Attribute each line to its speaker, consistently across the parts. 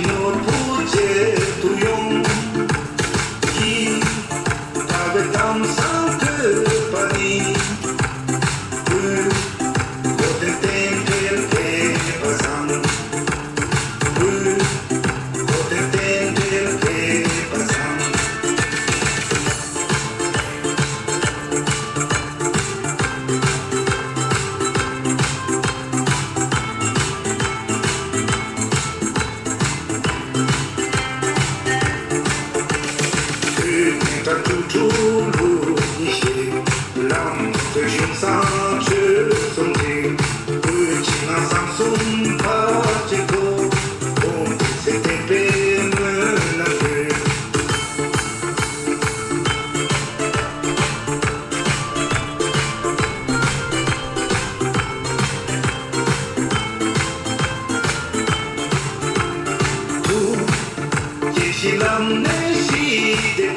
Speaker 1: một phút chế tu yong khi ta về tâm sáng cơ pani có tên tên tên tên và sang có tên tên tên tên và sang ta tu tu lu ni xie lang de xiong sang che song ting wu qi na sang song pa che ko on se te pe me na fe tu ye xi lam ne xi de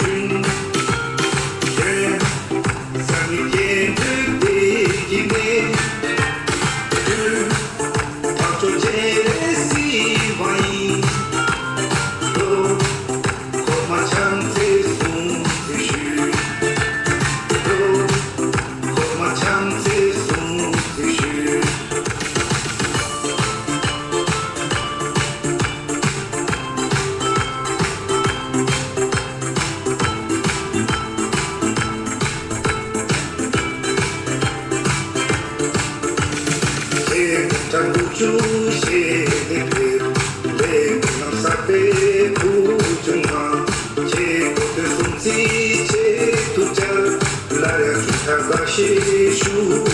Speaker 1: chú sẽ về về làm sao để cứu chúng ta chế có thể không gì chế tu chân là chúng ta đã sẽ chú